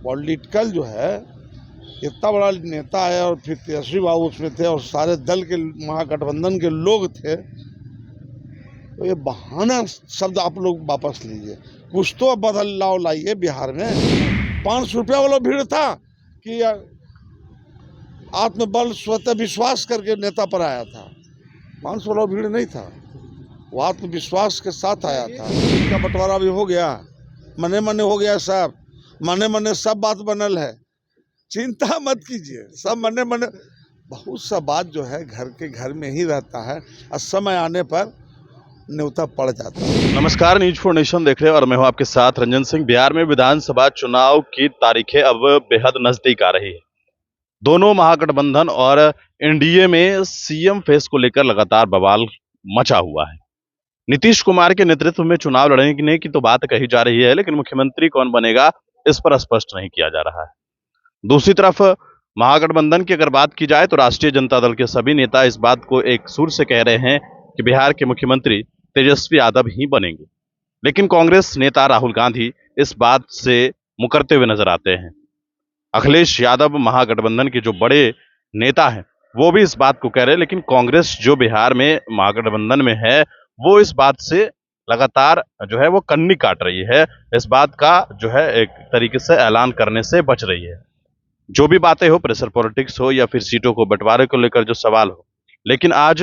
Political जो है, इतना बड़ा नेता है और फिर तेजस्वी बाबू उसमें थे और सारे दल के महागठबंधन के लोग थे, तो ये बहाना शब्द आप लोग वापस लीजिए। कुछ तो बदलाव लाइए बिहार में। 500 रुपया वाला भीड़ था कि आत्मबल स्वतः विश्वास करके नेता पर आया था। 500 वाला भीड़ नहीं था, वो आत्मविश्वास के साथ आया था। इसका बंटवारा भी हो गया, मने मने हो गया, सब मने मने सब बात बनल है, चिंता मत कीजिए, सब मने मने। बहुत सा बात जो है घर के घर में ही रहता है और समय आने पर न्योता पड़ जाता है। नमस्कार, न्यूज फॉर नेशन देख रहे हैं और मैं हूं आपके साथ रंजन सिंह। बिहार में विधानसभा चुनाव की तारीखें अब बेहद नजदीक आ रही है। दोनों महागठबंधन और एनडीए में सीएम फेस को लेकर लगातार बवाल मचा हुआ है। नीतीश कुमार के नेतृत्व में चुनाव लड़ने की तो बात कही जा रही है, लेकिन मुख्यमंत्री कौन बनेगा इस पर स्पष्ट नहीं किया जा रहा है। दूसरी तरफ महागठबंधन की अगर बात की जाए तो राष्ट्रीय जनता दल के सभी नेता इस बात को एक सुर से कह रहे हैं कि बिहार के मुख्यमंत्री तेजस्वी यादव ही बनेंगे। लेकिन कांग्रेस नेता राहुल गांधी इस बात से मुकरते हुए नजर आते हैं। अखिलेश यादव महागठबंधन के जो बड़े नेता हैं वो भी इस बात को कह रहे हैं, लेकिन कांग्रेस जो बिहार में महागठबंधन में है वो इस बात से लगातार जो है वो कन्नी काट रही है। इस बात का जो है एक तरीके से ऐलान करने से बच रही है। जो भी बातें हो, प्रेशर पॉलिटिक्स हो या फिर सीटों को बंटवारे को लेकर जो सवाल हो, लेकिन आज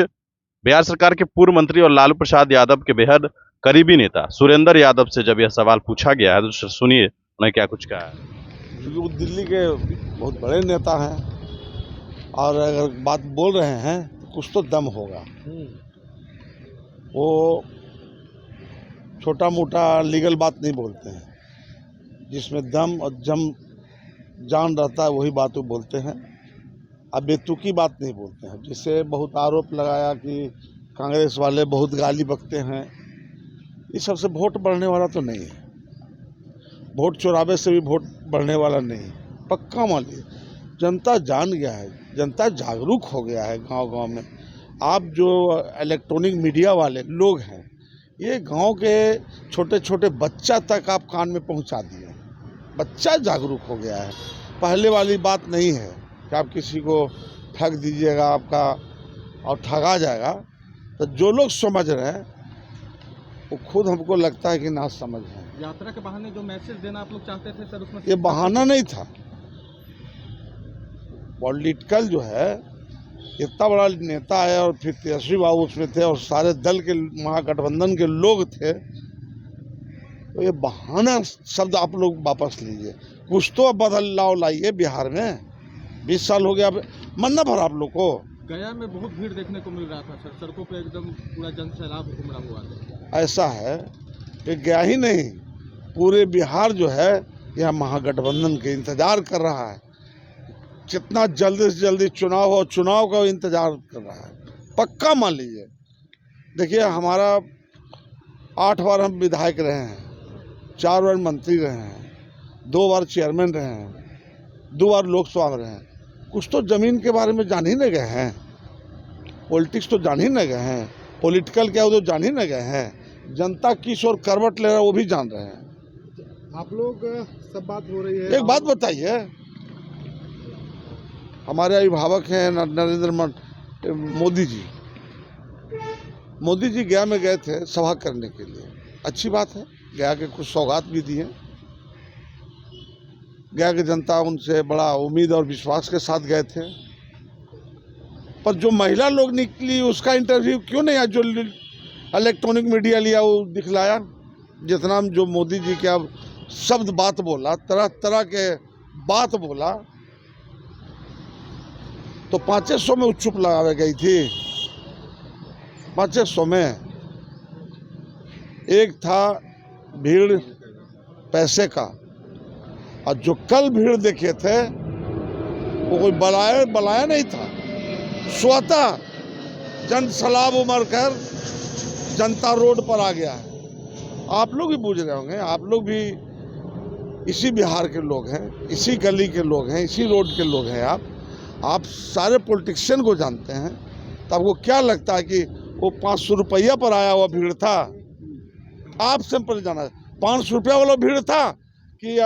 बिहार सरकार के पूर्व मंत्री और लालू प्रसाद यादव के बेहद करीबी नेता सुरेंद्र यादव से जब यह सवाल पूछा गया है तो सुनिए उन्हें क्या कुछ कहा है। वो दिल्ली के बहुत बड़े नेता हैं और अगर बात बोल रहे हैं तो कुछ तो दम होगा। वो छोटा मोटा लीगल बात नहीं बोलते हैं, जिसमें दम और जान रहता है वही बात वो बोलते हैं। अब बेतुकी बात नहीं बोलते हैं। जिससे बहुत आरोप लगाया कि कांग्रेस वाले बहुत गाली बकते हैं, इस सबसे वोट बढ़ने वाला तो नहीं है। वोट चुरावे से भी वोट बढ़ने वाला नहीं, पक्का मान लीजिए। जनता जान गया है, जनता जागरूक हो गया है गांव गांव में। आप जो इलेक्ट्रॉनिक मीडिया वाले लोग हैं, ये गांव के छोटे छोटे बच्चा तक आप कान में पहुंचा दिए। बच्चा जागरूक हो गया है। पहले वाली बात नहीं है कि आप किसी को ठग दीजिएगा आपका और ठगा जाएगा। तो जो लोग समझ रहे हैं वो खुद हमको लगता है कि ना समझ है। यात्रा के बहाने जो मैसेज देना आप लोग चाहते थे सर, उसमें ये बहाना नहीं था। पॉलिटिकल जो है, इतना बड़ा नेता है और फिर तेजस्वी बाबू उसमें थे और सारे दल के महागठबंधन के लोग थे, तो ये बहाना शब्द आप लोग वापस लीजिए। कुछ तो बदलाव लाइए बिहार में। 20 साल हो गया, मन न भरा आप लोग को। गया में बहुत भीड़ देखने को मिल रहा था सर, सड़कों पे एकदम पूरा जन सैलाब उमड़ा हुआ था। ऐसा है कि गया ही नहीं, पूरे बिहार जो है यह महागठबंधन के इंतजार कर रहा है। जितना जल्दी से जल्दी चुनाव हो, चुनाव का इंतजार कर रहा है, पक्का मान लीजिए। देखिए, हमारा 8 बार हम विधायक रहे हैं, 4 बार मंत्री रहे हैं, 2 बार चेयरमैन रहे हैं, 2 बार लोकसभा में रहे हैं। कुछ तो जमीन के बारे में जान ही न गए हैं, पॉलिटिक्स तो जान ही न गए हैं, पॉलिटिकल क्या वो तो जान ही न गए हैं। जनता किस और करवट ले रहा है वो भी जान रहे हैं। आप लोग सब बात हो रही है। एक बात बताइए, हमारे अभिभावक हैं नरेंद्र मोदी जी। मोदी जी गया में गए थे सभा करने के लिए, अच्छी बात है। गया के कुछ सौगात भी दिए। गया की जनता उनसे बड़ा उम्मीद और विश्वास के साथ गए थे। पर जो महिला लोग निकली उसका इंटरव्यू क्यों नहीं आज जो इलेक्ट्रॉनिक मीडिया लिया वो दिखलाया। जितना जो मोदी जी के अब शब्द बात बोला, तरह तरह के बात बोला, तो 500 में चुप लगावे गई थी। 500 में एक था भीड़ पैसे का, और जो कल भीड़ देखे थे वो कोई बलाया नहीं था। स्वतः जन सैलाब उमड़ कर जनता रोड पर आ गया है। आप लोग भी बूझ रहे होंगे, आप लोग भी इसी बिहार के लोग हैं, इसी गली के लोग हैं, इसी रोड के लोग हैं। आप सारे पॉलिटिशियन को जानते हैं। तो आपको क्या लगता है कि वो 500 रुपया पर आया हुआ भीड़ था? आप सिंपल जाना, 500 रुपया वाला भीड़ था कि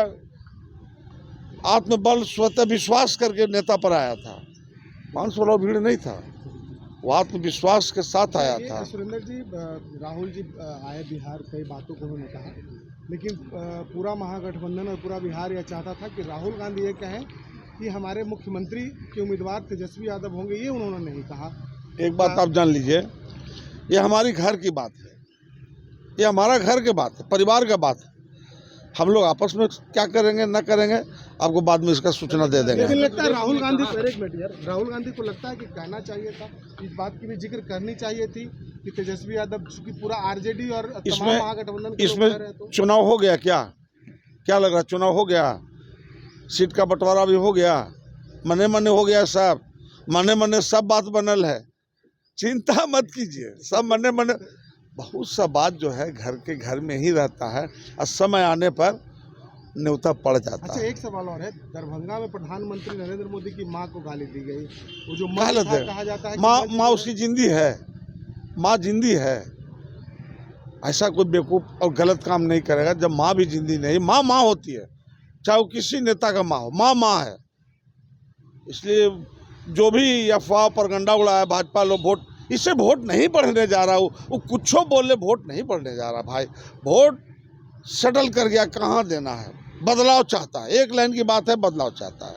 आत्मबल स्वतः विश्वास करके नेता पर आया था। 500 लोग भीड़ नहीं था, वो आत्मविश्वास के साथ आया था। सुरेंद्र जी, राहुल जी आए बिहार, कई बातों को उन्होंने कहा, लेकिन पूरा महागठबंधन और पूरा बिहार यह चाहता था कि राहुल गांधी ये कहें कि हमारे मुख्यमंत्री के उम्मीदवार तेजस्वी यादव होंगे, ये उन्होंने नहीं कहा। एक बात आप जान लीजिए, ये हमारी घर की बात है, ये हमारा घर की बात है, परिवार का बात है। हम लोग आपस में क्या करेंगे न करेंगे आपको बाद में इसका सूचना दे देंगे। लेकिन लगता है राहुल गांधी राहुल गांधी को लगता है कि कहना चाहिए था, इस बात की भी जिक्र करनी चाहिए थी कि तेजस्वी यादव, चूंकि पूरा आरजेडी और तमाम महागठबंधन के लोग कह रहे हैं, तो चुनाव हो गया क्या लग रहा है? चुनाव हो गया, सीट का बंटवारा भी हो गया, मने मने हो गया, सब मने मने सब बात बनल है, चिंता मत कीजिए, सब मने मने। बहुत सा बात जो है घर के घर में ही रहता है और समय आने पर न्योता पड़ जाता अच्छा, है। एक सवाल और है, दरभंगा में प्रधानमंत्री नरेंद्र मोदी की मां को गाली दी गई, वो जो गलत है, कहा जाता है माँ उसकी जिंदी है, माँ जिंदी है, ऐसा कोई बेवकूफ़ और गलत काम नहीं करेगा। जब माँ भी जिंदी नहीं, माँ होती है, चाहे वो किसी नेता का माँ हो, माँ है। इसलिए जो भी अफवाह परगंडा उड़ाया भाजपा लोग, वोट इससे वोट नहीं बढ़ने जा रहा, वो कुछ बोले वोट नहीं बढ़ने जा रहा भाई। वोट सेटल कर गया, कहाँ देना है, बदलाव चाहता है, एक लाइन की बात है, बदलाव चाहता है।